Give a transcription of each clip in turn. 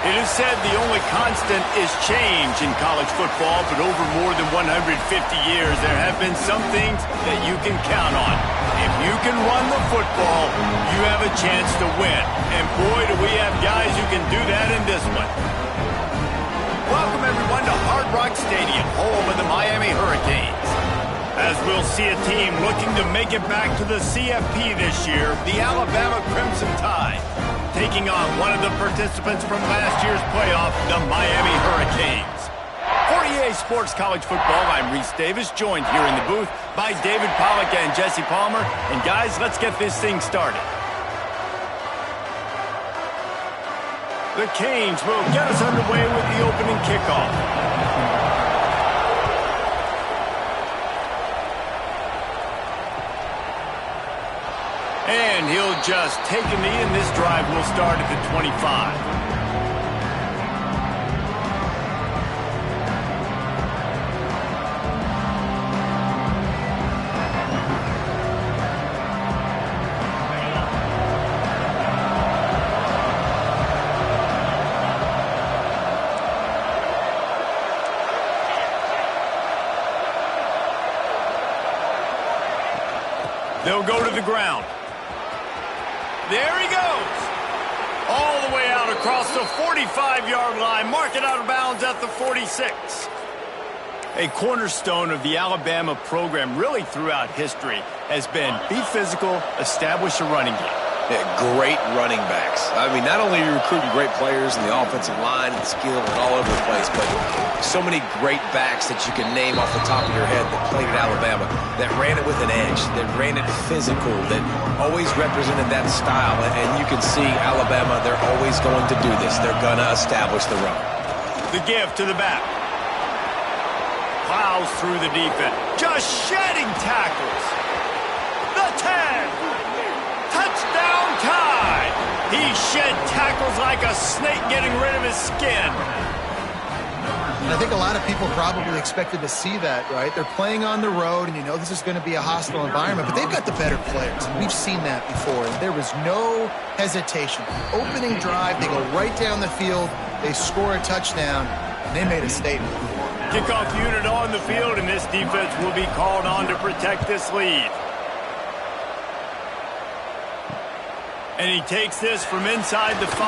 It is said the only constant is change in college football, but over more than 150 years, there have been some things that you can count on. If you can run the football, you have a chance to win. And boy, do we have guys who can do that in this one. Welcome, everyone, to Hard Rock Stadium, home of the Miami Hurricanes. As we'll see a team looking to make it back to the CFP this year, the Alabama Crimson Tide, taking on one of the participants from last year's playoff, the Miami Hurricanes. For EA Sports College Football, I'm Reese Davis, joined here in the booth by David Pollack and Jesse Palmer. And guys, let's get this thing started. The Canes will get us underway with the opening kickoff. And he'll just take a knee, and this drive will start at the 25. They'll go to the ground. There he goes. All the way out across the 45-yard line. Mark it out of bounds at the 46. A cornerstone of the Alabama program really throughout history has been be physical, establish a running game. Yeah, great running backs. I mean, not only are you recruiting great players in the offensive line and skill and all over the place, but so many great backs that you can name off the top of your head that played at Alabama, that ran it with an edge, that ran it physical, that always represented that style. And you can see Alabama, they're always going to do this. They're going to establish the run. The give to the back. Plows through the defense. Just shedding tackles. The 10. Touchdown Tide! He shed tackles like a snake getting rid of his skin. I think a lot of people probably expected to see that, right? They're playing on the road, and you know this is going to be a hostile environment, but they've got the better players. We've seen that before, and there was no hesitation. Opening drive, they go right down the field, they score a touchdown, and they made a statement. Kickoff unit on the field, and this defense will be called on to protect this lead. And he takes this from inside the 5.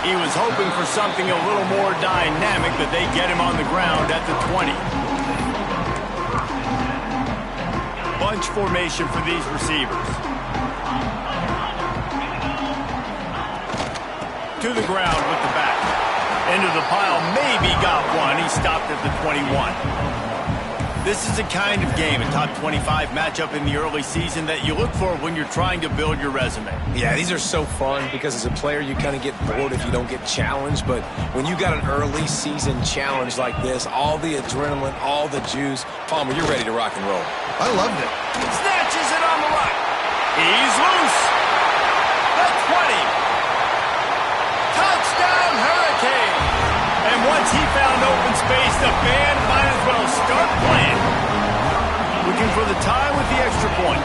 He was hoping for something a little more dynamic, but they get him on the ground at the 20. Bunch formation for these receivers. To the ground with the back. Into the pile, maybe got one. He stopped at the 21. This is the kind of game, a top 25 matchup in the early season that you look for when you're trying to build your resume. Yeah, these are so fun because as a player, you kind of get bored if you don't get challenged. But when you got an early season challenge like this, all the adrenaline, all the juice, Palmer, you're ready to rock and roll. I loved it. Snatches it on the right. He's loose. The 20. Touchdown Hurricane. And once he found open space, the band might as well start playing. Looking for the tie with the extra point.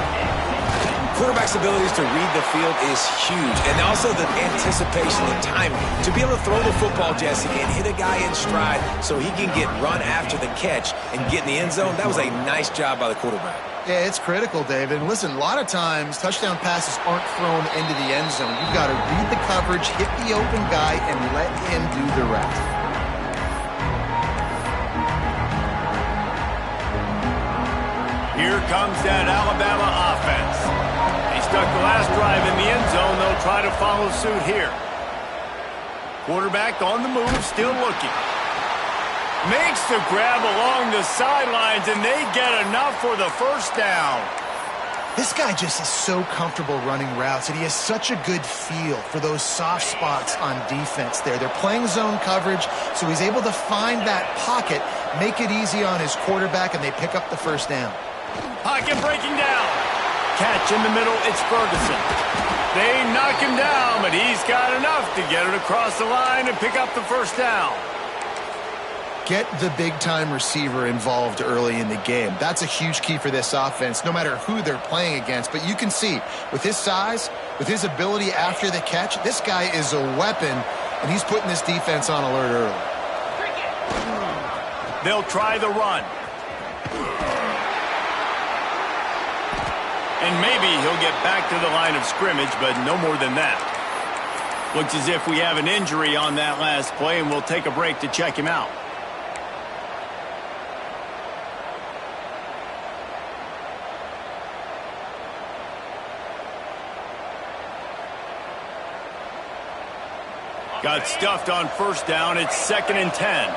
Quarterback's abilities to read the field is huge. And also the anticipation, the timing. To be able to throw the football, Jesse, and hit a guy in stride so he can get run after the catch and get in the end zone, that was a nice job by the quarterback. Yeah, it's critical, David. Listen, a lot of times touchdown passes aren't thrown into the end zone. You've got to read the coverage, hit the open guy, and let him do the rest. Here comes that Alabama offense. They stuck the last drive in the end zone. They'll try to follow suit here. Quarterback on the move, still looking. Makes the grab along the sidelines, and they get enough for the first down. This guy just is so comfortable running routes, and he has such a good feel for those soft spots on defense there. They're playing zone coverage, so he's able to find that pocket, make it easy on his quarterback, and they pick up the first down. Pocket breaking down. Catch in the middle, it's Ferguson. They knock him down, but he's got enough to get it across the line and pick up the first down. Get the big-time receiver involved early in the game. That's a huge key for this offense, no matter who they're playing against. But you can see, with his size, with his ability after the catch, this guy is a weapon and he's putting this defense on alert early. They'll try the run. And maybe he'll get back to the line of scrimmage, but no more than that. Looks as if we have an injury on that last play, and we'll take a break to check him out. Got stuffed on first down. It's 2nd and 10.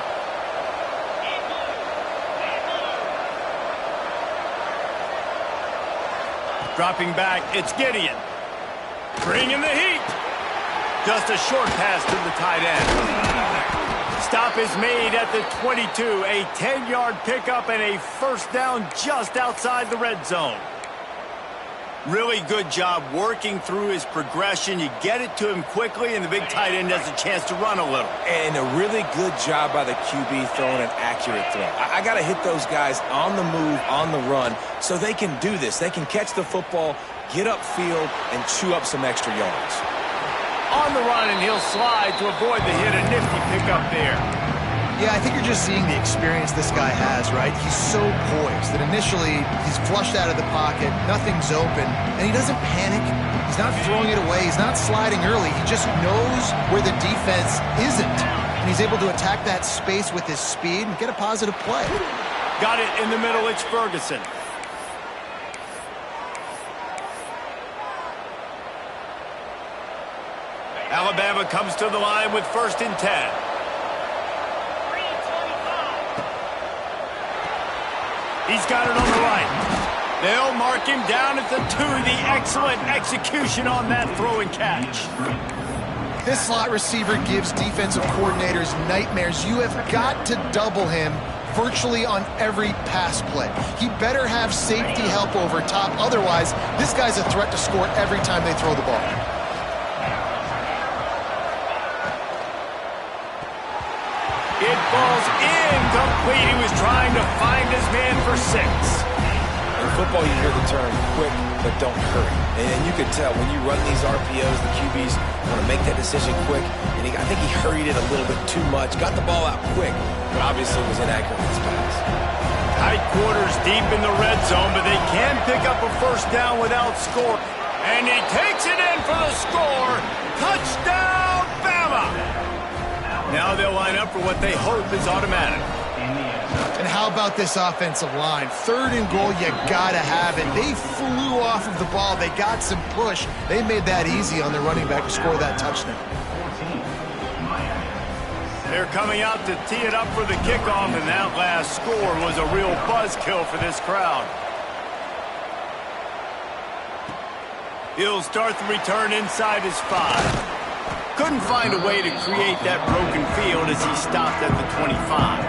Dropping back, it's Gideon. Bringing the heat. Just a short pass to the tight end. Stop is made at the 22. A 10-yard pickup and a first down just outside the red zone. Really good job working through his progression. You get it to him quickly, and the big tight end has a chance to run a little. And a really good job by the QB throwing an accurate throw. I got to hit those guys on the move, on the run, so they can do this. They can catch the football, get upfield, and chew up some extra yards. On the run, and he'll slide to avoid the hit. A nifty pickup there. Yeah, I think you're just seeing the experience this guy has, right? He's so poised that initially he's flushed out of the pocket, nothing's open, and he doesn't panic. He's not throwing it away. He's not sliding early. He just knows where the defense isn't, and he's able to attack that space with his speed and get a positive play. Got it in the middle. It's Ferguson. Alabama comes to the line with 1st and 10. He's got it on the right. They'll mark him down at the 2. The excellent execution on that throw and catch. This slot receiver gives defensive coordinators nightmares. You have got to double him virtually on every pass play. He better have safety help over top. Otherwise, this guy's a threat to score every time they throw the ball. It falls incomplete. He was trying to find his man for 6. In football, you hear the term quick, but don't hurry. And you can tell when you run these RPOs, the QBs want to make that decision quick. And I think he hurried it a little bit too much. Got the ball out quick, but obviously was inaccurate in his pass. Tight quarters deep in the red zone, but they can pick up a first down without score. And he takes it in for the score. Touchdown, Bama! Now they'll line up for what they hope is automatic. And how about this offensive line? 3rd and goal, you gotta have it. They flew off of the ball. They got some push. They made that easy on their running back to score that touchdown. They're coming out to tee it up for the kickoff, and that last score was a real buzzkill for this crowd. He'll start the return inside his 5. Couldn't find a way to create that broken field as he stopped at the 25.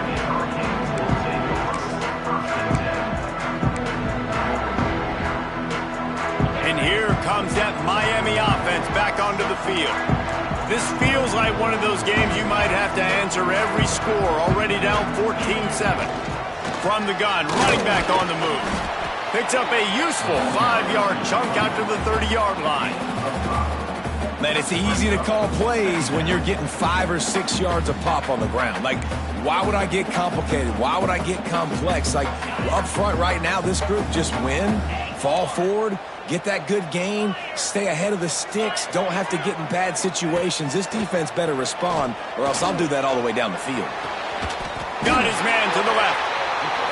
And here comes that Miami offense back onto the field. This feels like one of those games you might have to answer every score. Already down 14-7. From the gun, running back on the move. Picks up a useful 5-yard chunk out to the 30-yard line. Man, it's easy to call plays when you're getting 5 or 6 yards a pop on the ground. Like, why would I get complicated? Why would I get complex? Like, up front right now, this group just win, fall forward, get that good gain, stay ahead of the sticks, don't have to get in bad situations. This defense better respond, or else I'll do that all the way down the field. Got his man to the left.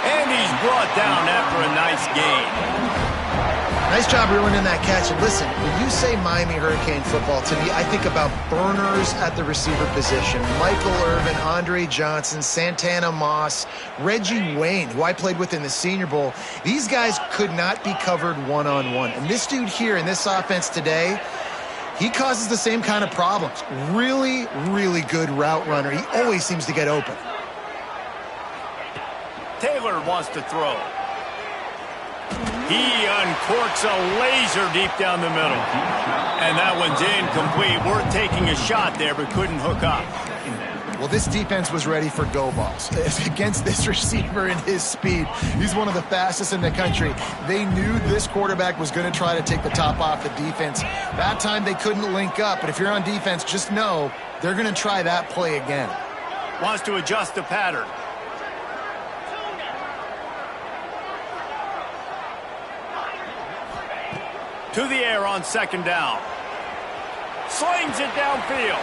And he's brought down after a nice gain. Nice job ruining that catch. And listen, when you say Miami Hurricane football, to me, I think about burners at the receiver position. Michael Irvin, Andre Johnson, Santana Moss, Reggie Wayne, who I played with in the Senior Bowl. These guys could not be covered one-on-one. And this dude here in this offense today, he causes the same kind of problems. Really, really good route runner. He always seems to get open. Taylor wants to throw. He uncorks a laser deep down the middle. And that one's incomplete. Worth taking a shot there, but couldn't hook up. Well, this defense was ready for go balls. Against this receiver and his speed, he's one of the fastest in the country. They knew this quarterback was going to try to take the top off the defense. That time they couldn't link up, but if you're on defense, just know they're going to try that play again. Wants to adjust the pattern. To the air on second down. Slings it downfield.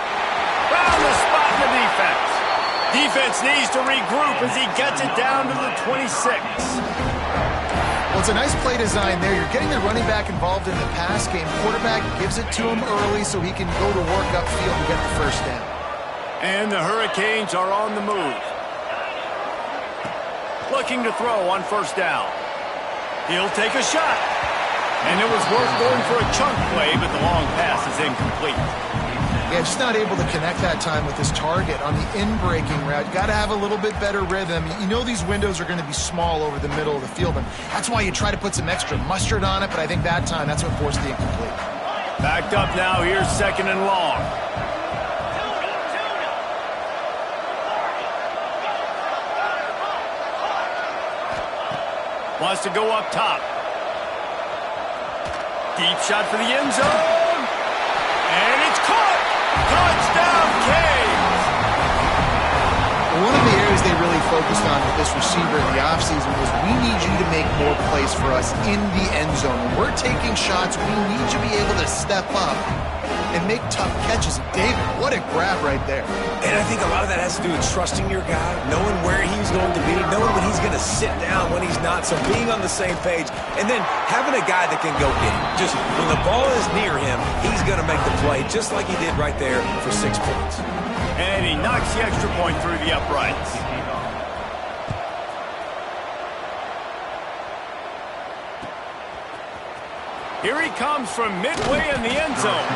Found the spot in the defense. Defense needs to regroup as he gets it down to the 26. Well, it's a nice play design there. You're getting the running back involved in the pass game. Quarterback gives it to him early so he can go to work upfield and get the first down. And the Hurricanes are on the move. Looking to throw on first down. He'll take a shot. And it was worth going for a chunk play, but the long pass is incomplete. Yeah, just not able to connect that time with his target on the in-breaking route. Got to have a little bit better rhythm. You know these windows are going to be small over the middle of the field, and that's why you try to put some extra mustard on it, but I think that time that's what forced the incomplete. Backed up now, here's second and long. Wants to go up top. Deep shot for the end zone. And it's caught. Touchdown, Canes. One of the areas they really focused on with this receiver in the offseason was we need you to make more plays for us in the end zone. When we're taking shots, we need you to be able to step up and make tough catches. David, what a grab right there. And I think a lot of that has to do with trusting your guy, knowing where he's going to be, knowing when he's going to sit down, when he's not, so being on the same page, and then having a guy that can go get him. Just when the ball is near him, he's going to make the play, just like he did right there for 6 points. And he knocks the extra point through the uprights. Here he comes from midway in the end zone.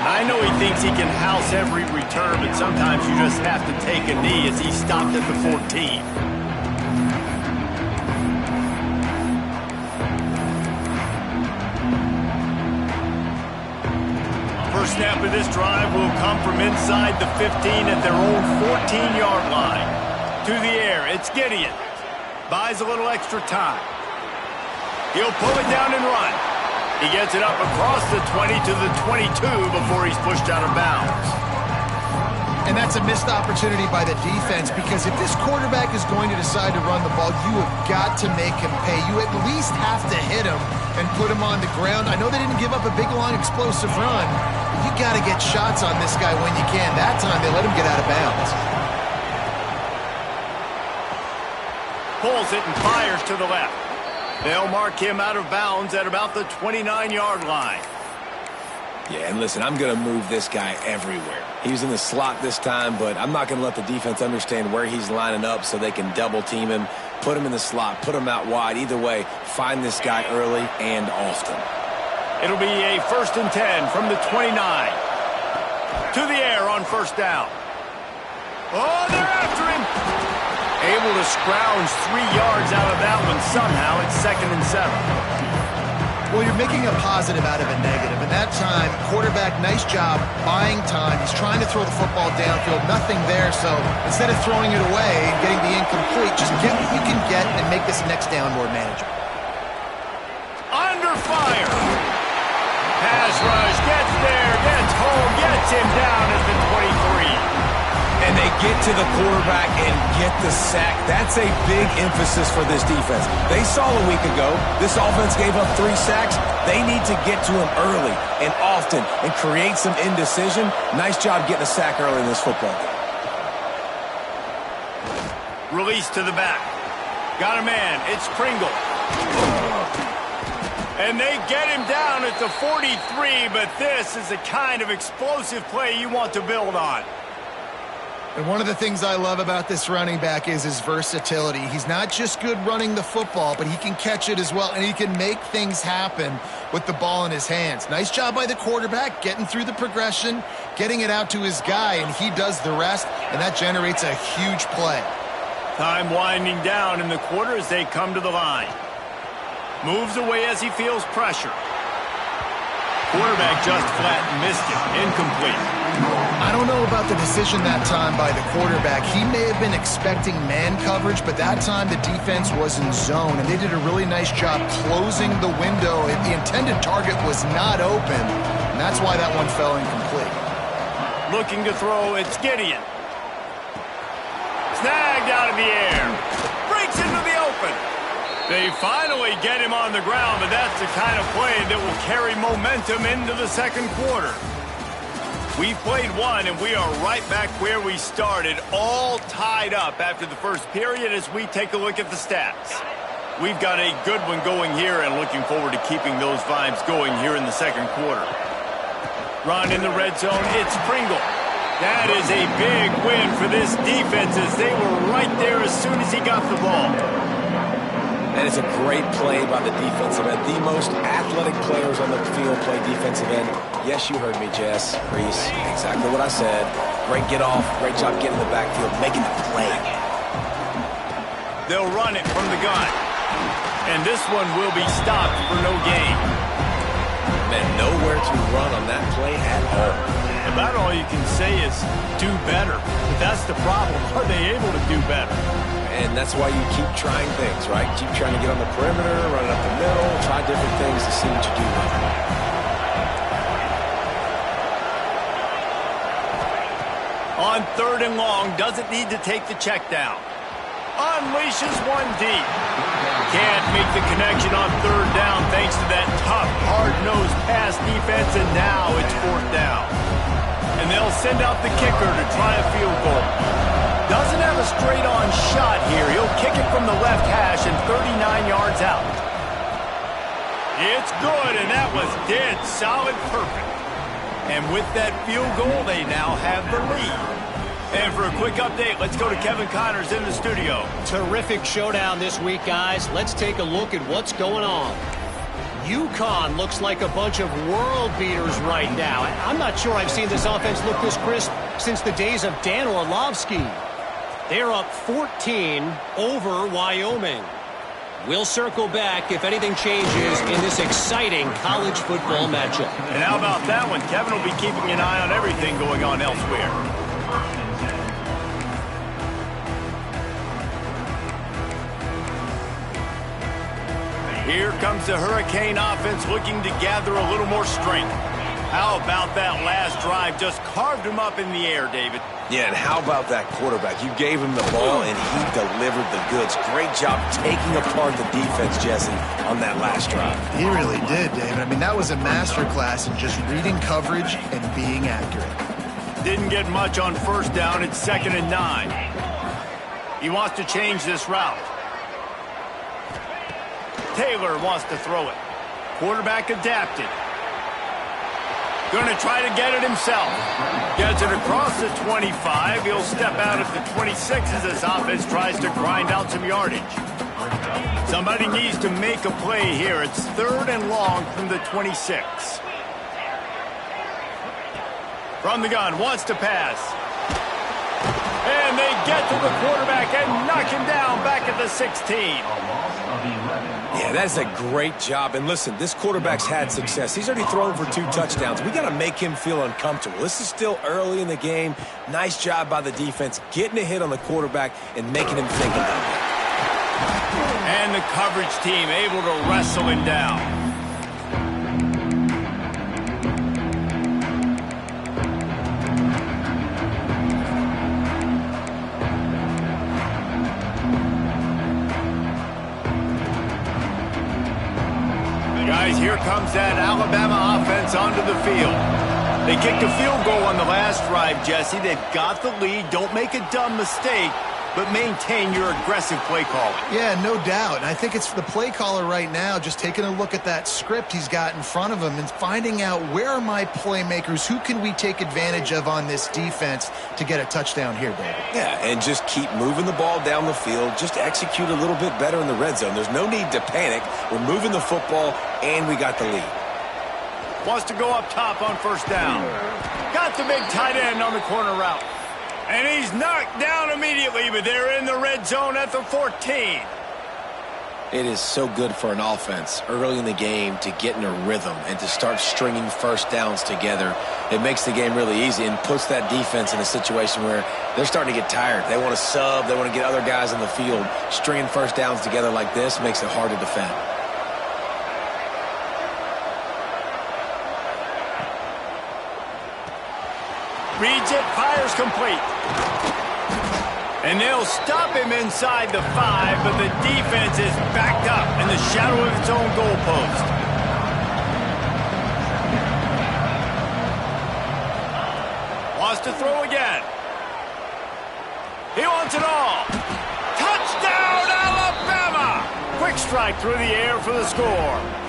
I know he thinks he can house every return, but sometimes you just have to take a knee as he stopped at the 14. First snap of this drive will come from inside the 15 at their own 14-yard line. To the air, it's Gideon. Buys a little extra time. He'll pull it down and run. He gets it up across the 20 to the 22 before he's pushed out of bounds. And that's a missed opportunity by the defense, because if this quarterback is going to decide to run the ball, you have got to make him pay. You at least have to hit him and put him on the ground. I know they didn't give up a big, long, explosive run, but you got to get shots on this guy when you can. That time they let him get out of bounds. Pulls it and fires to the left. They'll mark him out of bounds at about the 29-yard line. Yeah, and listen, I'm going to move this guy everywhere. He's in the slot this time, but I'm not going to let the defense understand where he's lining up so they can double team him, put him in the slot, put him out wide. Either way, find this guy early and often. It'll be a 1st and 10 from the 29. To the air on first down. Oh, they're after him. Able to scrounge 3 yards out of that one somehow. It's 2nd and 7. Well, you're making a positive out of a negative. And that time, quarterback, nice job buying time. He's trying to throw the football downfield. Nothing there. So instead of throwing it away and getting the incomplete, just get what you can get and make this next down more manageable. Under fire. Pass rush. Gets there. Gets home. Gets him down at the 23. And they get to the quarterback and get the sack. That's a big emphasis for this defense. They saw a week ago, this offense gave up 3 sacks. They need to get to him early and often and create some indecision. Nice job getting a sack early in this football game. Release to the back. Got a man. It's Pringle. And they get him down at the 43, but this is the kind of explosive play you want to build on. And one of the things I love about this running back is his versatility. He's not just good running the football, but he can catch it as well, and he can make things happen with the ball in his hands. Nice job by the quarterback, getting through the progression, getting it out to his guy, and he does the rest, and that generates a huge play. Time winding down in the quarter as they come to the line. Moves away as he feels pressure. Quarterback just flat missed it. Incomplete. I don't know about the decision that time by the quarterback. He may have been expecting man coverage, but that time the defense was in zone, and they did a really nice job closing the window. The intended target was not open, and that's why that one fell incomplete. Looking to throw, it's Gideon. Snagged out of the air. Breaks into the open. They finally get him on the ground, but that's the kind of play that will carry momentum into the second quarter. We've played one, and we are right back where we started, all tied up after the first period as we take a look at the stats. We've got a good one going here and looking forward to keeping those vibes going here in the second quarter. Run in the red zone, it's Pringle. That is a big win for this defense as they were right there as soon as he got the ball. That is a great play by the defensive end. The most athletic players on the field play defensive end. Yes, you heard me, Jess, Reese. Exactly what I said. Great get off. Great job getting in the backfield, making the play. They'll run it from the gun. And this one will be stopped for no gain. Man, nowhere to run on that play at all. About all you can say is do better. But that's the problem. Are they able to do better? And that's why you keep trying things, right? Keep trying to get on the perimeter, run it up the middle, try different things to see what you do well. On 3rd and long, doesn't need to take the check down. Unleashes one deep. Can't make the connection on 3rd down thanks to that tough, hard-nosed pass defense, and now it's 4th down. And they'll send out the kicker to try a field goal. Doesn't have a straight-on shot here. He'll kick it from the left hash and 39 yards out. It's good, and that was dead solid perfect. And with that field goal, they now have the lead. And for a quick update, let's go to Kevin Connors in the studio. Terrific showdown this week, guys. Let's take a look at what's going on. UConn looks like a bunch of world beaters right now. I'm not sure I've seen this offense look this crisp since the days of Dan Orlovsky. They're up 14 over Wyoming. We'll circle back if anything changes in this exciting college football matchup. And how about that one? Kevin will be keeping an eye on everything going on elsewhere. Here comes the Hurricane offense looking to gather a little more strength. How about that last drive? Just carved him up in the air, David. Yeah, and how about that quarterback? You gave him the ball, and he delivered the goods. Great job taking apart the defense, Jesse, on that last drive. He really did, David. I mean, that was a masterclass in just reading coverage and being accurate. Didn't get much on 1st down. It's 2nd and 9. He wants to change this route. Taylor wants to throw it. Quarterback adapted. Going to try to get it himself. Gets it across the 25. He'll step out at the 26 as this offense tries to grind out some yardage. Somebody needs to make a play here. It's 3rd and long from the 26. From the gun, wants to pass. And they get to the quarterback and knock him down back at the 16. Yeah, that's a great job. And listen, this quarterback's had success. He's already thrown for 2 touchdowns. We got to make him feel uncomfortable. This is still early in the game. Nice job by the defense, getting a hit on the quarterback and making him think about it. And the coverage team able to wrestle him down. Guys, here comes that Alabama offense onto the field. They kicked a field goal on the last drive, Jesse. They've got the lead. Don't make a dumb mistake, but maintain your aggressive play calling. Yeah, no doubt. And I think it's the play caller right now just taking a look at that script he's got in front of him and finding out where are my playmakers, who can we take advantage of on this defense to get a touchdown here, David. Yeah, and just keep moving the ball down the field. Just execute a little bit better in the red zone. There's no need to panic. We're moving the football, and we got the lead. Wants to go up top on 1st down. Got the big tight end on the corner route. And he's knocked down immediately, but they're in the red zone at the 14. It is so good for an offense early in the game to get in a rhythm and to start stringing first downs together. It makes the game really easy and puts that defense in a situation where they're starting to get tired. They want to sub. They want to get other guys in the field. Stringing first downs together like this makes it hard to defend. Reads it, fires complete. And they'll stop him inside the 5, but the defense is backed up in the shadow of its own goalpost. Wants to throw again. He wants it all. Touchdown, Alabama! Quick strike through the air for the score.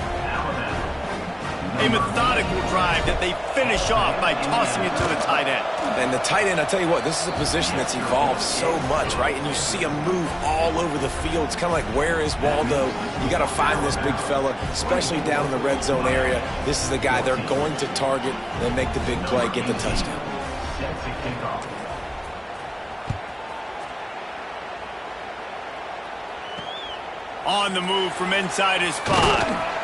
A methodical drive that they finish off by tossing it to the tight end. And the tight end, I tell you what, this is a position that's evolved so much, right? And you see him move all over the field. It's kind of like, where is Waldo? You got to find this big fella, especially down in the red zone area. This is the guy they're going to target, then make the big play, get the touchdown. On the move from inside his 5.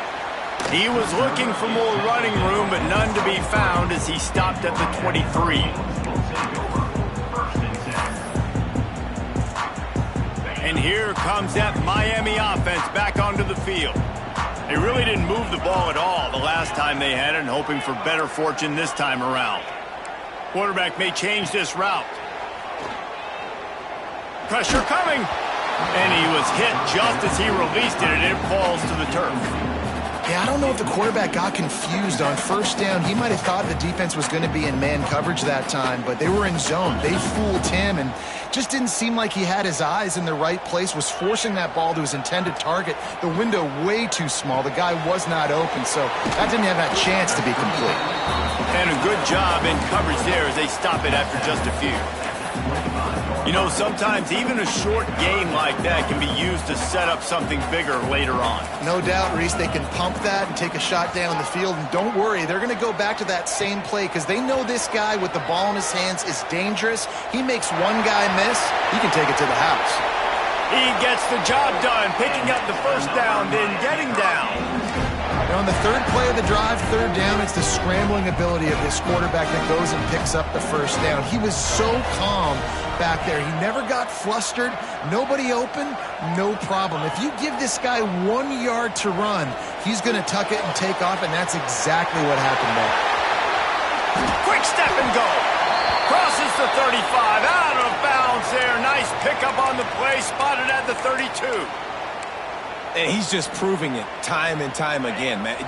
He was looking for more running room, but none to be found as he stopped at the 23. And here comes that Miami offense back onto the field. They really didn't move the ball at all the last time they had it, and hoping for better fortune this time around. Quarterback may change this route. Pressure coming. And he was hit just as he released it, and it falls to the turf. Yeah, I don't know if the quarterback got confused on first down. He might have thought the defense was going to be in man coverage that time, but they were in zone. They fooled him and just didn't seem like he had his eyes in the right place, was forcing that ball to his intended target. The window way too small. The guy was not open, so that didn't have that chance to be complete. And a good job in coverage there as they stop it after just a few. You know, sometimes even a short game like that can be used to set up something bigger later on. No doubt, Reese, they can pump that and take a shot down the field. And don't worry, they're going to go back to that same play because they know this guy with the ball in his hands is dangerous. He makes one guy miss, he can take it to the house. He gets the job done, picking up the first down, then getting down. Now on the third play of the drive, third down, it's the scrambling ability of this quarterback that goes and picks up the first down. He was so calm back there. He never got flustered. Nobody open, no problem. If you give this guy 1 yard to run, he's going to tuck it and take off, and that's exactly what happened there. Quick step and go. Crosses the 35, out of bounds there. Nice pickup on the play, spotted at the 32. And he's just proving it time and time again, man.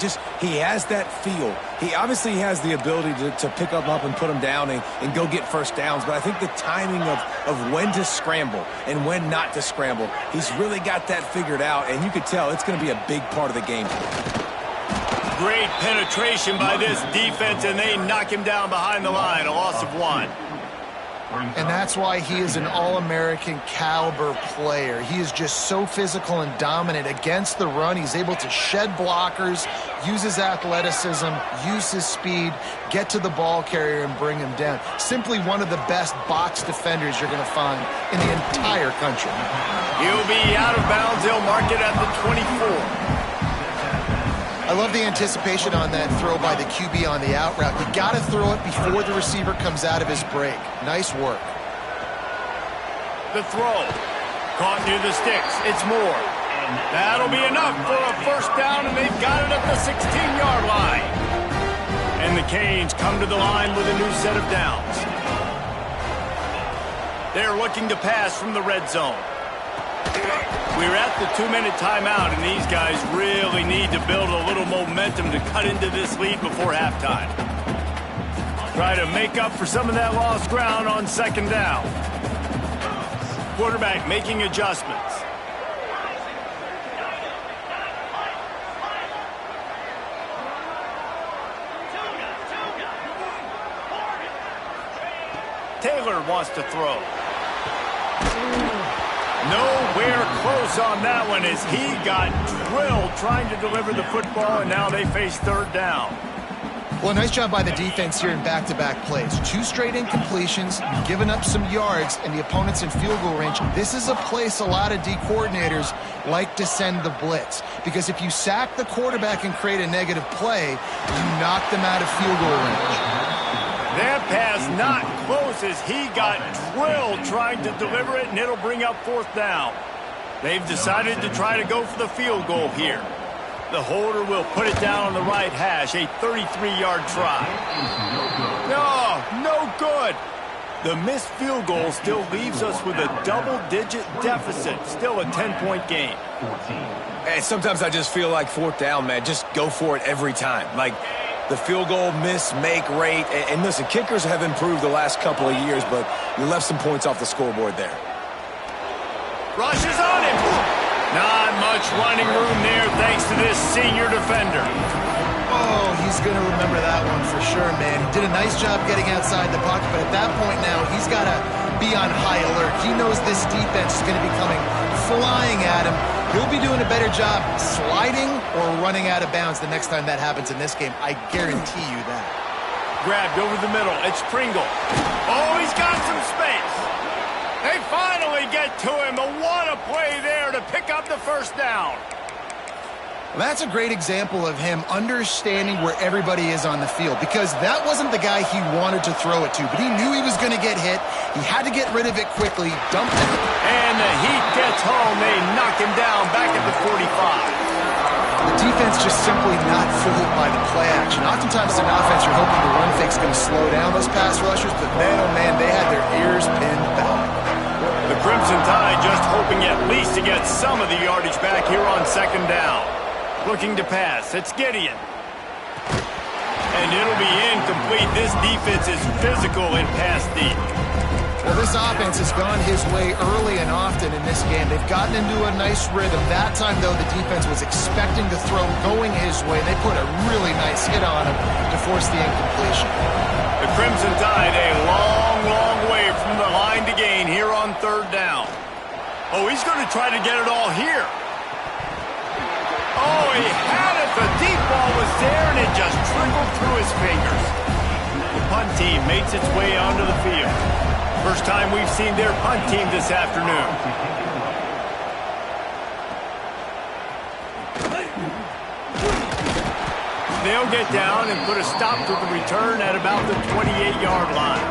He has that feel. He obviously has the ability to pick up and put him down and go get first downs. But I think the timing of when to scramble and when not to scramble, he's really got that figured out. And you could tell it's going to be a big part of the game. Great penetration by this defense, and they knock him down behind the line, a loss of 1. And that's why he is an All-American caliber player. He is just so physical and dominant against the run. He's able to shed blockers, use his athleticism, use his speed, get to the ball carrier and bring him down. Simply one of the best box defenders you're going to find in the entire country. He'll be out of bounds. They'll mark it at the 24. I love the anticipation on that throw by the QB on the out route. You got to throw it before the receiver comes out of his break. Nice work. The throw. Caught near the sticks. It's Moore. That'll be enough for a first down, and they've got it at the 16-yard line. And the Canes come to the line with a new set of downs. They're looking to pass from the red zone. We're at the 2-minute timeout, and these guys really need to build a little momentum to cut into this lead before halftime. Try to make up for some of that lost ground on second down. Quarterback making adjustments. Taylor wants to throw. Nowhere close on that one as he got drilled trying to deliver the football, and now they face third down. Well, nice job by the defense here in back-to-back plays. 2 straight incompletions, giving up some yards, and the opponent's in field goal range. This is a place a lot of D coordinators like to send the blitz, because if you sack the quarterback and create a negative play, you knock them out of field goal range. That pass not close as he got drilled trying to deliver it, and it'll bring up 4th down. They've decided to try to go for the field goal here. The holder will put it down on the right hash, a 33-yard try. No good. The missed field goal still leaves us with a double-digit deficit, still a 10-point game. And sometimes I just feel like 4th down, man, just go for it every time. Like the field goal miss-make rate. And listen, kickers have improved the last couple of years, but you left some points off the scoreboard there. Rushes on him. Not much running room there thanks to this senior defender. Oh, he's going to remember that one for sure, man. He did a nice job getting outside the pocket, but at that point now, he's got to be on high alert. He knows this defense is going to be coming flying at him. He'll be doing a better job sliding or running out of bounds the next time that happens in this game. I guarantee you that. Grabbed over the middle. It's Pringle. Oh, he's got some space. They finally get to him. What a play there to pick up the 1st down. Well, that's a great example of him understanding where everybody is on the field, because that wasn't the guy he wanted to throw it to, but he knew he was going to get hit. He had to get rid of it quickly, dumped it. And the Heat gets home. They knock him down back at the 45. The defense just simply not fooled by the play action. Oftentimes in offense, you're hoping the run fake's going to slow down those pass rushers, but man, oh man, they had their ears pinned back. The Crimson Tide just hoping at least to get some of the yardage back here on 2nd down. Looking to pass. It's Gideon. And it'll be incomplete. This defense is physical in pass deep. Well, this offense has gone his way early and often in this game. They've gotten into a nice rhythm. That time, though, the defense was expecting the throw going his way. They put a really nice hit on him to force the incompletion. The Crimson Tide a long way from the line to gain here on 3rd down. Oh, he's going to try to get it all here. Oh, he had it. The deep ball was there, and it just trickled through his fingers. The punt team makes its way onto the field. First time we've seen their punt team this afternoon. They'll get down and put a stop to the return at about the 28-yard line.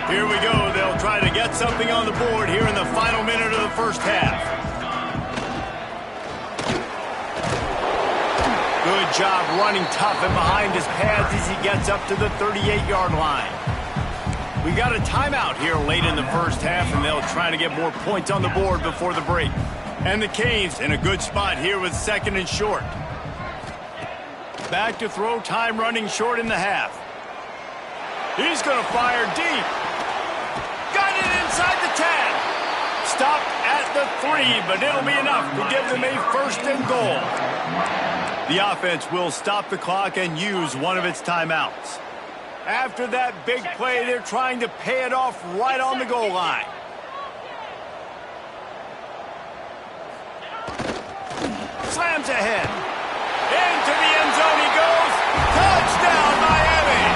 Here we go. They'll try to get something on the board here in the final minute of the 1st half. Good job running tough and behind his pads as he gets up to the 38-yard line. We got a timeout here late in the 1st half, and they'll try to get more points on the board before the break. And the Canes in a good spot here with 2nd and short. Back to throw, time running short in the half. He's going to fire deep. Got it inside the 10. Stopped at the 3, but it'll be enough to give them a 1st and goal. The offense will stop the clock and use one of its timeouts. After that big play, they're trying to pay it off right on the goal line. Slams ahead. Into the end zone he goes. Touchdown, Miami!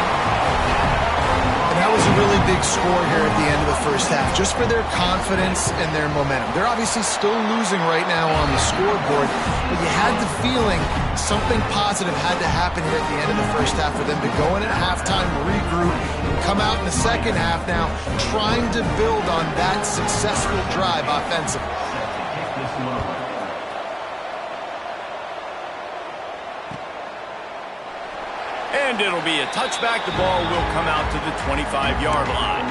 And that was a really big score here at the end of the 1st half, just for their confidence and their momentum. They're obviously still losing right now on the scoreboard, but you had the feeling something positive had to happen here at the end of the 1st half for them to go in at halftime, regroup, and come out in the 2nd half now trying to build on that successful drive offensively. And it'll be a touchback. The ball will come out to the 25-yard line.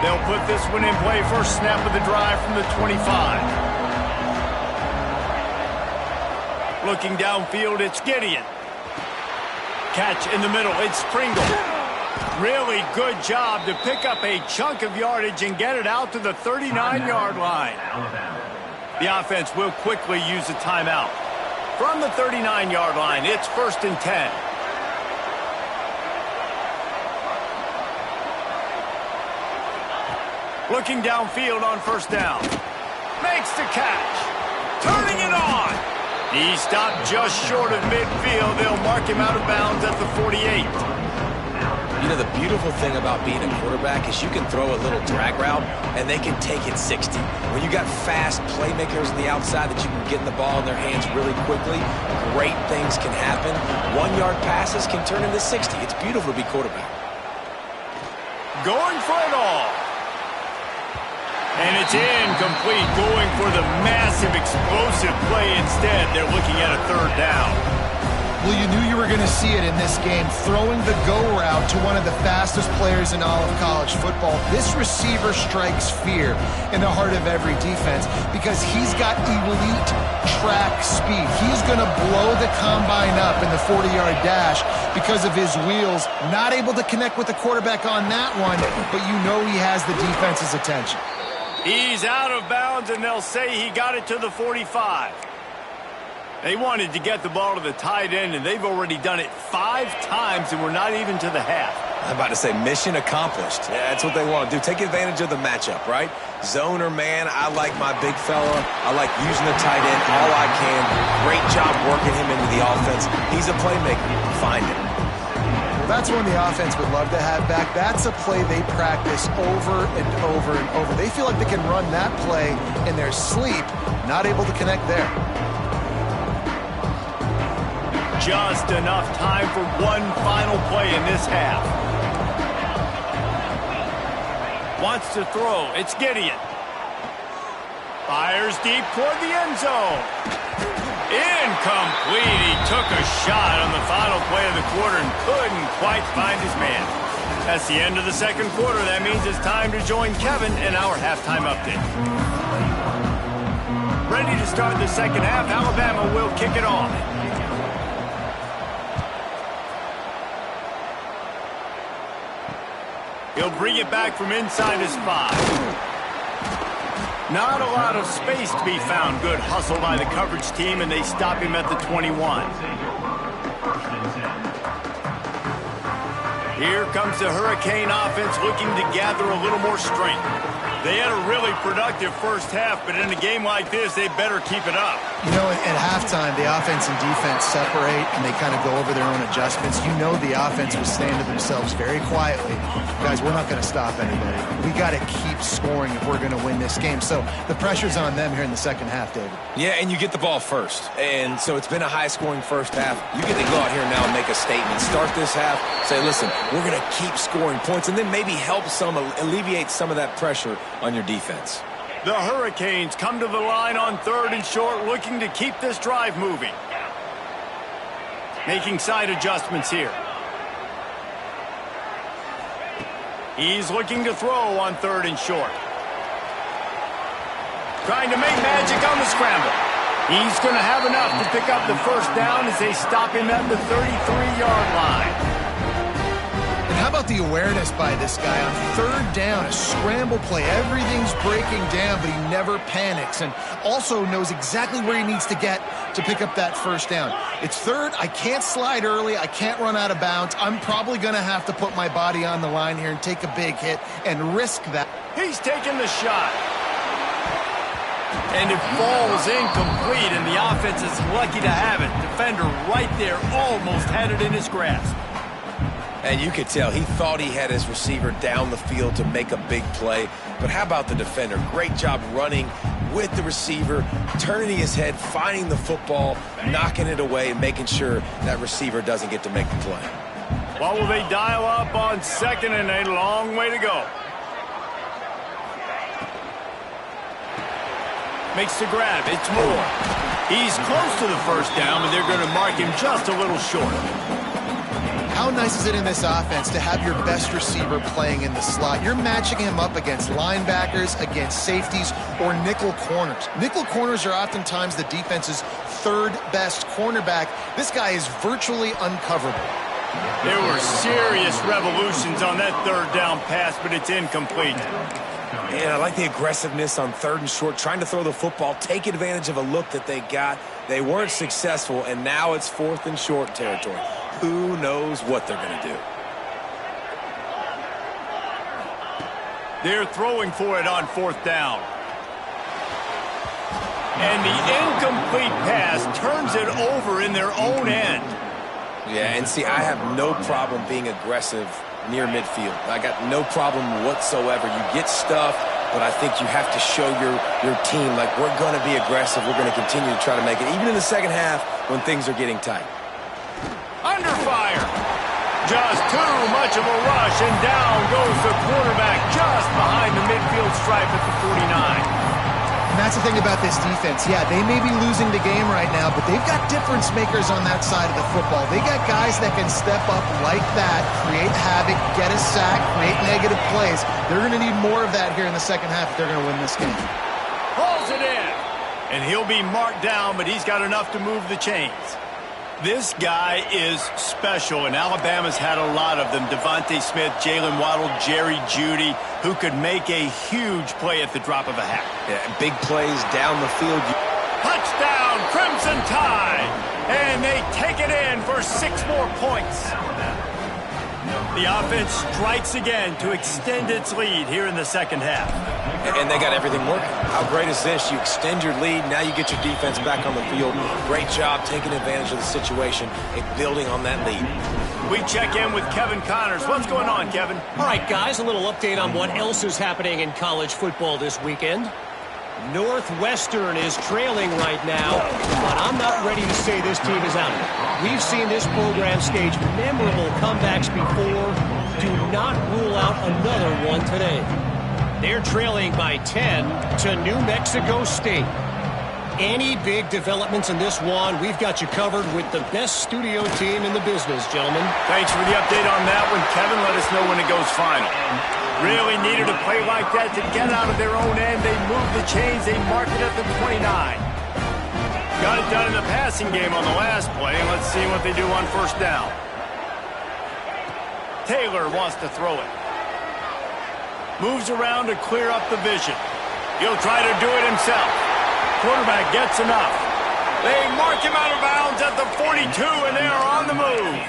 They'll put this one in play. First snap of the drive from the 25. Looking downfield, it's Gideon. Catch in the middle, it's Pringle. Really good job to pick up a chunk of yardage and get it out to the 39-yard line. The offense will quickly use a timeout. From the 39-yard line, it's 1st and 10. Looking downfield on 1st down. Makes the catch. turning it on. He stopped just short of midfield. They'll mark him out of bounds at the 48. You know, the beautiful thing about being a quarterback is you can throw a little drag route, and they can take it 60. When you got fast playmakers on the outside that you can get the ball in their hands really quickly, great things can happen. 1-yard passes can turn into 60. It's beautiful to be quarterback. Going for it all. And it's incomplete, going for the massive explosive play instead. They're looking at a third down. Well, you knew you were going to see it in this game, throwing the go route to one of the fastest players in all of college football. This receiver strikes fear in the heart of every defense because he's got elite track speed. He's going to blow the combine up in the 40-yard dash because of his wheels. Not able to connect with the quarterback on that one, but you know he has the defense's attention. He's out of bounds, and they'll say he got it to the 45. They wanted to get the ball to the tight end, and they've already done it 5 times, and we're not even to the half. I'm about to say mission accomplished. Yeah, that's what they want to do. Take advantage of the matchup, right? Zone or man, I like my big fella. I like using the tight end all I can. Great job working him into the offense. He's a playmaker. Find him. Well, that's one the offense would love to have back. That's a play they practice over and over and over. They feel like they can run that play in their sleep, not able to connect there. Just enough time for one final play in this half. Wants to throw. It's Gideon. Fires deep toward the end zone. Incomplete. He took a shot on the final play of the quarter and couldn't quite find his man. That's the end of the second quarter. That means it's time to join Kevin in our halftime update. Ready to start the second half. Alabama will kick it off. He'll bring it back from inside his 5. Not a lot of space to be found. Good hustle by the coverage team, and they stop him at the 21. Here comes the Hurricane offense looking to gather a little more strength. They had a really productive first half, but in a game like this, they better keep it up. You know, at halftime, the offense and defense separate, and they kind of go over their own adjustments. You know the offense was saying to themselves very quietly, guys, we're not going to stop anybody. We got to keep scoring if we're going to win this game. So the pressure's on them here in the second half, David. Yeah, and you get the ball first. And so it's been a high-scoring first half. You get to go out here now and make a statement. Start this half, say, listen, we're going to keep scoring points, and then maybe help alleviate some of that pressure on your defense. The Hurricanes come to the line on 3rd and short, looking to keep this drive moving. Making side adjustments here. He's looking to throw on 3rd and short. Trying to make magic on the scramble. He's going to have enough to pick up the first down as they stop him at the 33-yard line. How about the awareness by this guy on 3rd down, a scramble play. Everything's breaking down, but he never panics and also knows exactly where he needs to get to pick up that first down. It's 3rd. I can't slide early. I can't run out of bounds. I'm probably going to have to put my body on the line here and take a big hit and risk that. He's taking the shot. And it falls incomplete, and the offense is lucky to have it. Defender right there almost had it in his grasp. And you could tell he thought he had his receiver down the field to make a big play. But how about the defender? Great job running with the receiver, turning his head, finding the football, knocking it away, and making sure that receiver doesn't get to make the play. What will they dial up on 2nd and a long way to go? Makes the grab. It's Moore. He's close to the first down, but they're going to mark him just a little short. How nice is it in this offense to have your best receiver playing in the slot? You're matching him up against linebackers, against safeties, or nickel corners. Nickel corners are oftentimes the defense's 3rd best cornerback. This guy is virtually uncoverable. There were serious revolutions on that 3rd down pass, but it's incomplete. And I like the aggressiveness on 3rd and short, trying to throw the football, take advantage of a look that they got. They weren't successful, and now it's 4th and short territory. Who knows what they're going to do? They're throwing for it on 4th down. And the incomplete pass turns it over in their own end. Yeah, and see, I have no problem being aggressive near midfield. I got no problem whatsoever. You get stuff, but I think you have to show your team, like, we're going to be aggressive. We're going to continue to try to make it, even in the second half when things are getting tight. Under fire. Just too much of a rush, and down goes the quarterback just behind the midfield stripe at the 49. And that's the thing about this defense. Yeah, they may be losing the game right now, but they've got difference makers on that side of the football. They got guys that can step up like that, create havoc, get a sack, create negative plays. They're going to need more of that here in the second half if they're going to win this game. Pulls it in. And he'll be marked down, but he's got enough to move the chains. This guy is special, and Alabama's had a lot of them. Devontae Smith, Jalen Waddle, Jerry Jeudy, who could make a huge play at the drop of a hat. Yeah, big plays down the field. Touchdown, Crimson Tide! And they take it in for 6 more points. The offense strikes again to extend its lead here in the second half. And they got everything working. How great is this? You extend your lead, now you get your defense back on the field. Great job taking advantage of the situation and building on that lead. We check in with Kevin Connors. What's going on, Kevin? All right, guys, a little update on what else is happening in college football this weekend. Northwestern is trailing right now, but I'm not ready to say this team is out. We've seen this program stage memorable comebacks before. Do not rule out another one today. They're trailing by 10 to New Mexico State. Any big developments in this one, we've got you covered with the best studio team in the business, gentlemen. Thanks for the update on that one, Kevin. Let us know when it goes final. Really needed a play like that to get out of their own end. They moved the chains. They marked it at the 29. Got it done in the passing game on the last play. Let's see what they do on first down. Taylor wants to throw it. Moves around to clear up the vision. He'll try to do it himself. Quarterback gets enough. They mark him out of bounds at the 42, and they are on the move.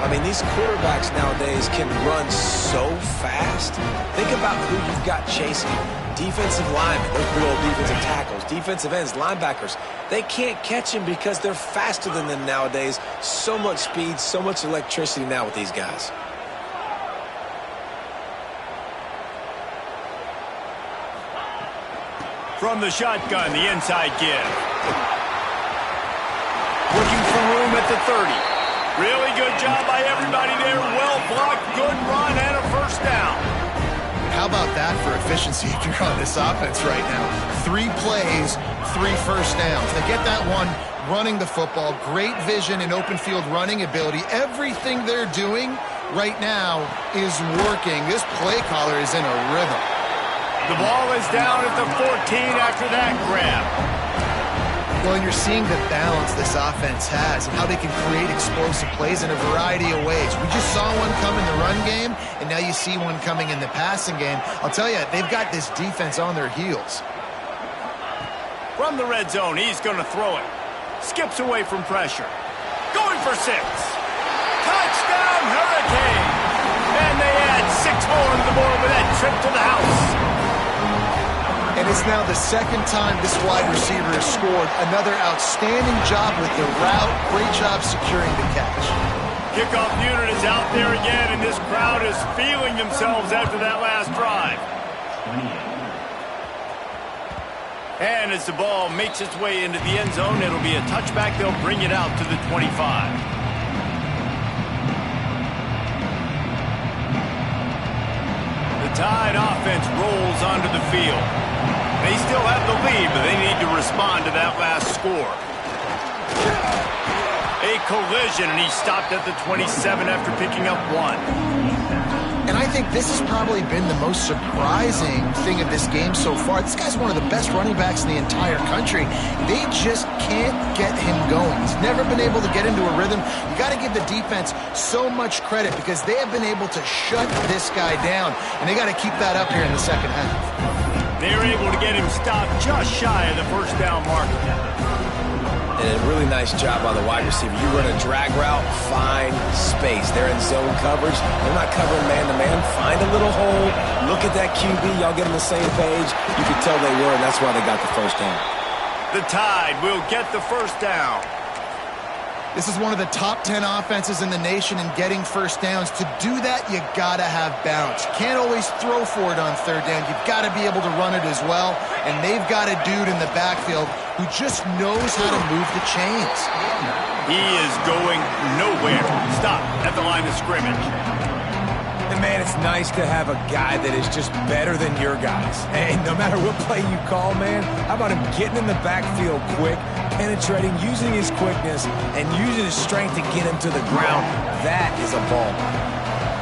I mean, these quarterbacks nowadays can run so fast. Think about who you've got chasing. Defensive linemen, those big old defensive tackles, defensive ends, linebackers. They can't catch him because they're faster than them nowadays. So much speed, so much electricity now with these guys. From the shotgun, the inside give. Looking for room at the 30. Really good job by everybody there. Well blocked, good run, and a first down. How about that for efficiency if you're on this offense right now? 3 plays, 3 first downs. They get that one running the football. Great vision and open field running ability. Everything they're doing right now is working. This play caller is in a rhythm. The ball is down at the 14 after that grab. Well, and you're seeing the balance this offense has and how they can create explosive plays in a variety of ways. We just saw one come in the run game, and now you see one coming in the passing game. I'll tell you, they've got this defense on their heels. From the red zone, he's going to throw it. Skips away from pressure. Going for 6. Touchdown, Hurricane! And they add 6 more to the board with that trip to the house. And it's now the second time this wide receiver has scored. Another outstanding job with the route. Great job securing the catch. Kickoff unit is out there again, and this crowd is feeling themselves after that last drive. And as the ball makes its way into the end zone, it'll be a touchback. They'll bring it out to the 25. The Tide offense rolls onto the field. They still have the lead, but they need to respond to that last score. A collision, and he stopped at the 27 after picking up 1. And I think this has probably been the most surprising thing of this game so far. This guy's one of the best running backs in the entire country. They just can't get him going. He's never been able to get into a rhythm. You got to give the defense so much credit because they have been able to shut this guy down, and they got to keep that up here in the second half. They're able to get him stopped just shy of the first down marker. And a really nice job by the wide receiver. You run a drag route, find space. They're in zone coverage. They're not covering man-to-man. Find a little hole. Look at that QB. Y'all get on the same page. You can tell they were, and that's why they got the first down. The Tide will get the first down. This is one of the top 10 offenses in the nation in getting first downs. To do that, you got to have bounce. You can't always throw for it on third down. You've got to be able to run it as well. And they've got a dude in the backfield who just knows how to move the chains. He is going nowhere. Stop at the line of scrimmage. And, man, it's nice to have a guy that is just better than your guys. Hey, no matter what play you call, man, how about him getting in the backfield quick, penetrating, using his quickness, and using his strength to get him to the ground? That is a ball.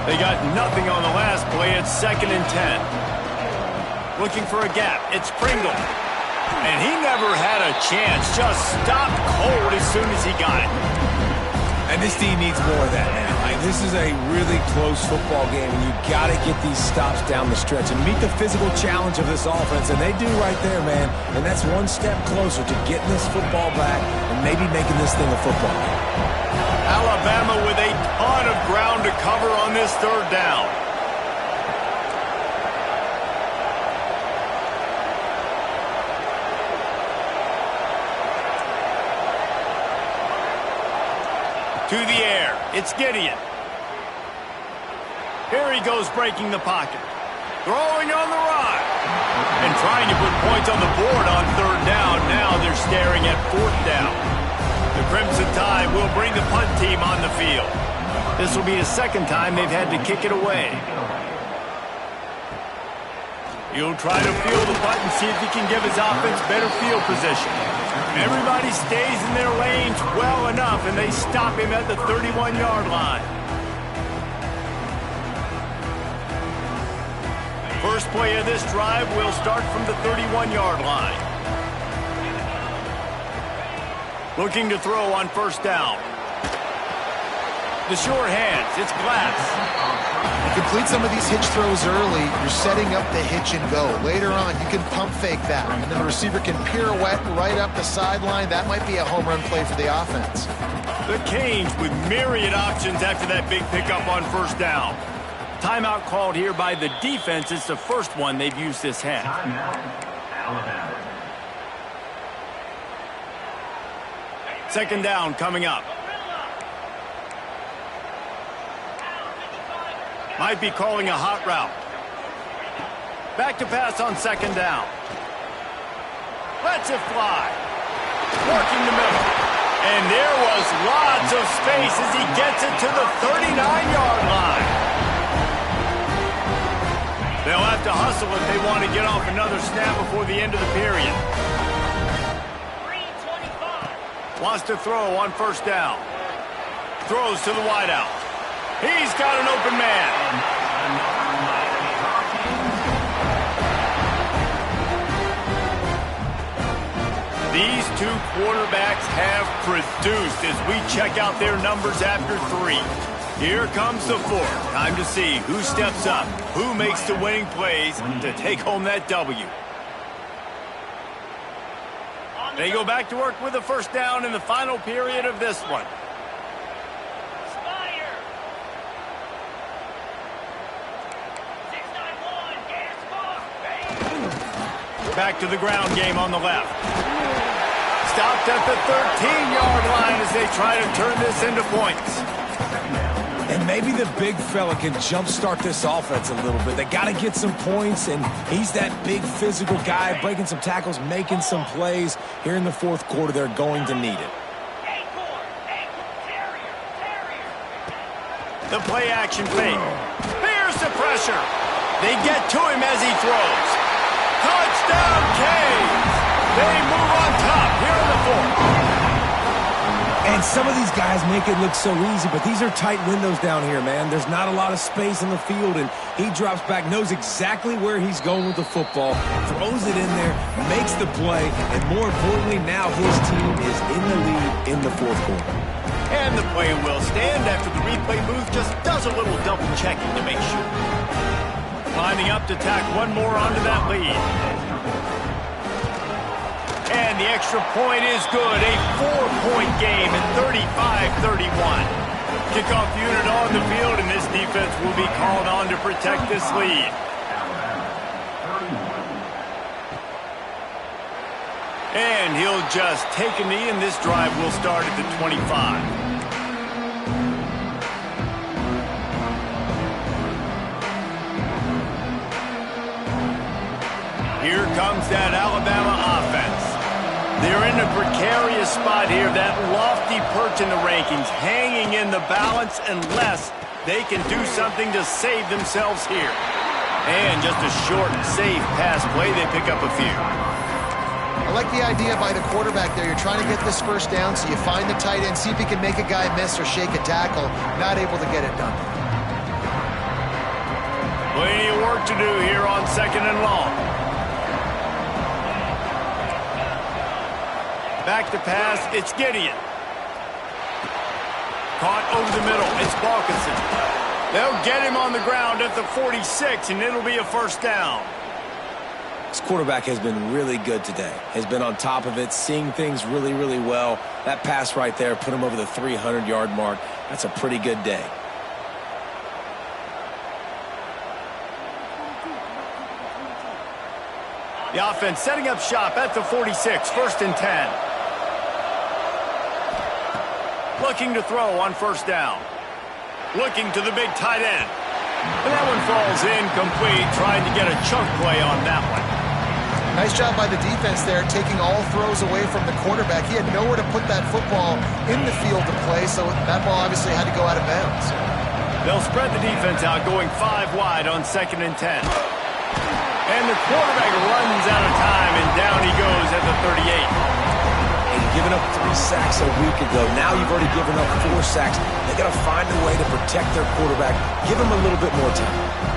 They got nothing on the last play. It's 2nd and 10. Looking for a gap. It's Pringle. And he never had a chance. Just stopped cold as soon as he got it. And this team needs more of that now. This is a really close football game, and you got to get these stops down the stretch and meet the physical challenge of this offense, and they do right there, man. And that's one step closer to getting this football back and maybe making this thing a football game. Alabama with a ton of ground to cover on this third down. To the air, it's Gideon. Here he goes breaking the pocket. Throwing on the run. And trying to put points on the board on third down. Now they're staring at fourth down. The Crimson Tide will bring the punt team on the field. This will be the second time they've had to kick it away. He'll try to field the punt and see if he can give his offense better field position. Everybody stays in their lanes well enough, and they stop him at the 31-yard line. First play of this drive will start from the 31-yard line. Looking to throw on first down. The short hands, it's Glass. You complete some of these hitch throws early, you're setting up the hitch and go. Later on, you can pump fake that, and then the receiver can pirouette right up the sideline. That might be a home run play for the offense. The Canes with myriad options after that big pickup on first down. Timeout called here by the defense. It's the first one they've used this half. Alabama. Second down coming up. Might be calling a hot route. Back to pass on second down. Lets it fly. Working the middle. And there was lots of space as he gets it to the 39-yard line. They'll have to hustle if they want to get off another snap before the end of the period. Wants to throw on first down. Throws to the wideout. He's got an open man. These two quarterbacks have produced as we check out their numbers after 3. Here comes the fourth. Time to see who steps up, who makes the winning plays to take home that W. They go back to work with the first down in the final period of this one. Back to the ground game on the left. Stopped at the 13-yard line as they try to turn this into points. And maybe the big fella can jumpstart this offense a little bit. They got to get some points, and he's that big physical guy, breaking some tackles, making some plays. Here in the fourth quarter, they're going to need it. The play action fake. There's the pressure. They get to him as he throws. Touchdown, Canes! They move on top here in the fourth. And some of these guys make it look so easy, but these are tight windows down here, man. There's not a lot of space in the field, and he drops back, knows exactly where he's going with the football, throws it in there, makes the play, and more importantly, now his team is in the lead in the fourth quarter. And the play will stand after the replay booth just does a little double checking to make sure. Lining up to tack one more onto that lead. And the extra point is good. A 4-point game at 35-31. Kickoff unit on the field, and this defense will be called on to protect this lead. And he'll just take a knee, and this drive will start at the 25. Here comes that Alabama offense. They're in a precarious spot here, that lofty perch in the rankings, hanging in the balance unless they can do something to save themselves here. And just a short, safe pass play, they pick up a few. I like the idea by the quarterback there. You're trying to get this first down, so you find the tight end, see if he can make a guy miss or shake a tackle. Not able to get it done. Plenty of work to do here on 2nd and long. Back to pass, it's Gideon. Caught over the middle, it's Balkinson. They'll get him on the ground at the 46, and it'll be a first down. This quarterback has been really good today. Has been on top of it, seeing things really, really well. That pass right there put him over the 300-yard mark. That's a pretty good day. The offense setting up shop at the 46, 1st and 10. Looking to throw on first down. Looking to the big tight end. And that one falls incomplete, trying to get a chunk play on that one. Nice job by the defense there, taking all throws away from the quarterback. He had nowhere to put that football in the field to play, so that ball obviously had to go out of bounds. They'll spread the defense out, going 5 wide on 2nd and 10. And the quarterback runs out of time, and down he goes at the 38. And giving up 3 sacks a week ago. Now you've already given up 4 sacks. They got to find a way to protect their quarterback. Give him a little bit more time.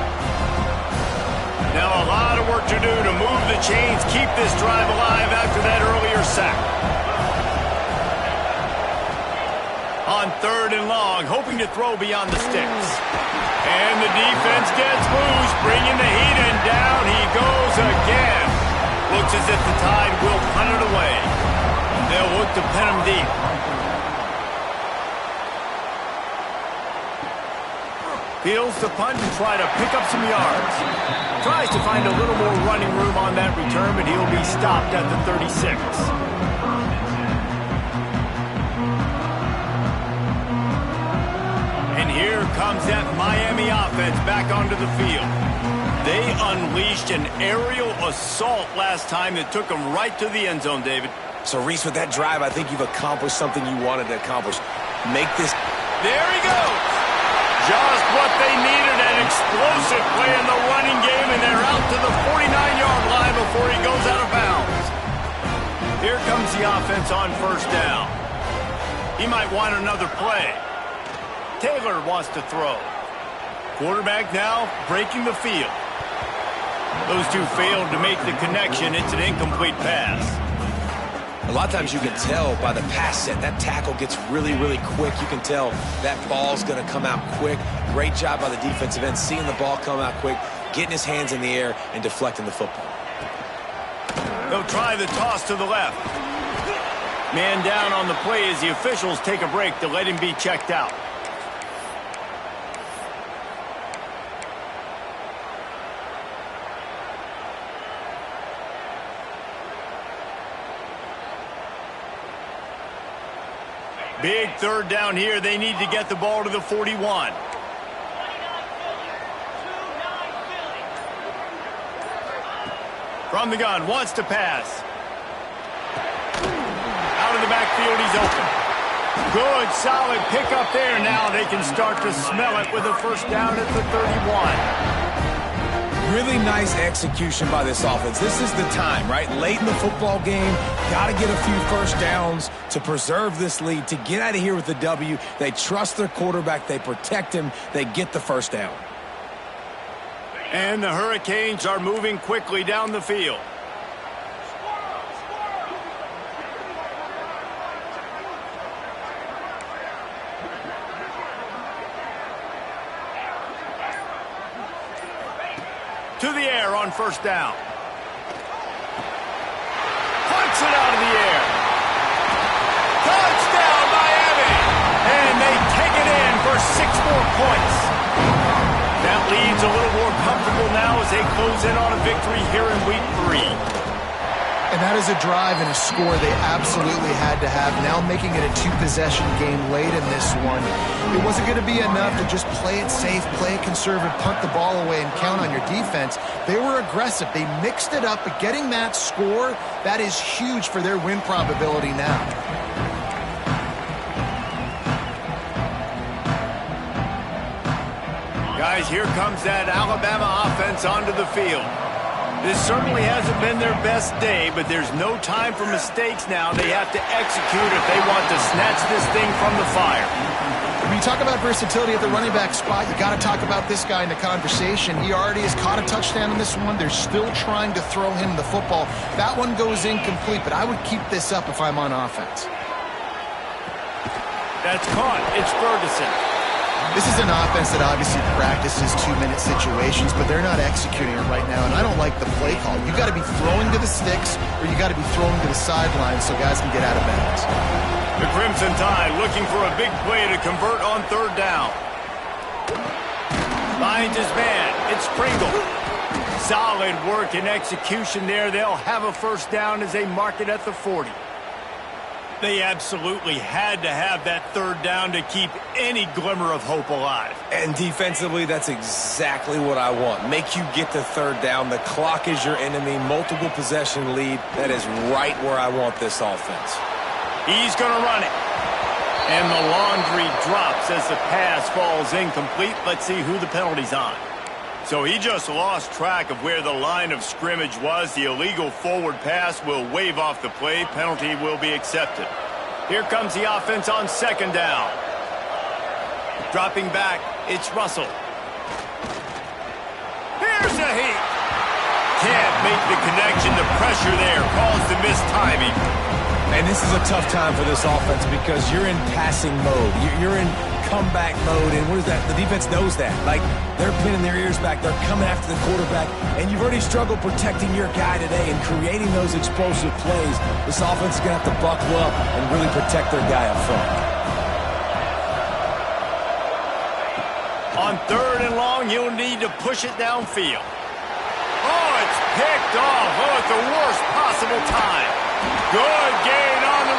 Now a lot of work to do to move the chains, keep this drive alive after that earlier sack. On 3rd and long, hoping to throw beyond the sticks. And the defense gets loose, bringing the heat, and down he goes again. Looks as if the Tide will punt it away. They'll look to pin him deep. Feels the punt and try to pick up some yards. Tries to find a little more running room on that return, but he'll be stopped at the 36. And here comes that Miami offense back onto the field. They unleashed an aerial assault last time that took them right to the end zone, David. So, Reese, with that drive, I think you've accomplished something you wanted to accomplish. Make this... There he goes! Just what they needed, an explosive play in the running game, and they're out to the 49-yard line before he goes out of bounds. Here comes the offense on first down. He might want another play. Taylor wants to throw. Quarterback now breaking the field. Those two failed to make the connection. It's an incomplete pass. A lot of times you can tell by the pass set, that tackle gets really, really quick. You can tell that ball's going to come out quick. Great job by the defensive end, seeing the ball come out quick, getting his hands in the air, and deflecting the football. They'll try the toss to the left. Man down on the play as the officials take a break to let him be checked out. Big 3rd down here. They need to get the ball to the 41. From the gun, wants to pass. Out of the backfield, he's open. Good, solid pickup there. Now they can start to smell it with a first down at the 31. Really nice execution by this offense. This is the time, right? Late in the football game, got to get a few first downs to preserve this lead, to get out of here with the W. They trust their quarterback. They protect him. They get the first down. And the Hurricanes are moving quickly down the field. To the air on first down. Punts it out 4 points. That lead's a little more comfortable now as they close in on a victory here in week 3. And that is a drive and a score they absolutely had to have. Now making it a 2-possession game late in this one. It wasn't going to be enough to just play it safe, play it conservative, punt the ball away, and count on your defense. They were aggressive. They mixed it up, but getting that score, that is huge for their win probability now. Guys, here comes that Alabama offense onto the field. This certainly hasn't been their best day, but there's no time for mistakes now. They have to execute if they want to snatch this thing from the fire. When you talk about versatility at the running back spot, you got to talk about this guy in the conversation. He already has caught a touchdown in this one. They're still trying to throw him the football. That one goes incomplete, but I would keep this up if I'm on offense. That's caught. It's Ferguson. This is an offense that obviously practices 2-minute situations, but they're not executing it right now, and I don't like the play call. You got to be throwing to the sticks, or you got to be throwing to the sidelines so guys can get out of bounds. The Crimson Tide looking for a big play to convert on 3rd down. Finds his man. It's Pringle. Solid work and execution there. They'll have a 1st down as they mark it at the 40. They absolutely had to have that 3rd down to keep any glimmer of hope alive. And defensively, that's exactly what I want. Make you get to 3rd down. The clock is your enemy. Multiple possession lead. That is right where I want this offense. He's going to run it. And the laundry drops as the pass falls incomplete. Let's see who the penalty's on. So he just lost track of where the line of scrimmage was. The illegal forward pass will wave off the play. Penalty will be accepted. Here comes the offense on 2nd down. Dropping back, it's Russell. Here's a heat. Can't make the connection. The pressure there caused the missed timing. And this is a tough time for this offense because you're in passing mode. You're in comeback mode, and what is that? The defense knows that. Like, they're pinning their ears back. They're coming after the quarterback, and you've already struggled protecting your guy today and creating those explosive plays. This offense is going to have to buckle up and really protect their guy up front. On 3rd and long, you'll need to push it downfield. Oh, it's picked off. Oh, at the worst possible time. Good gain on the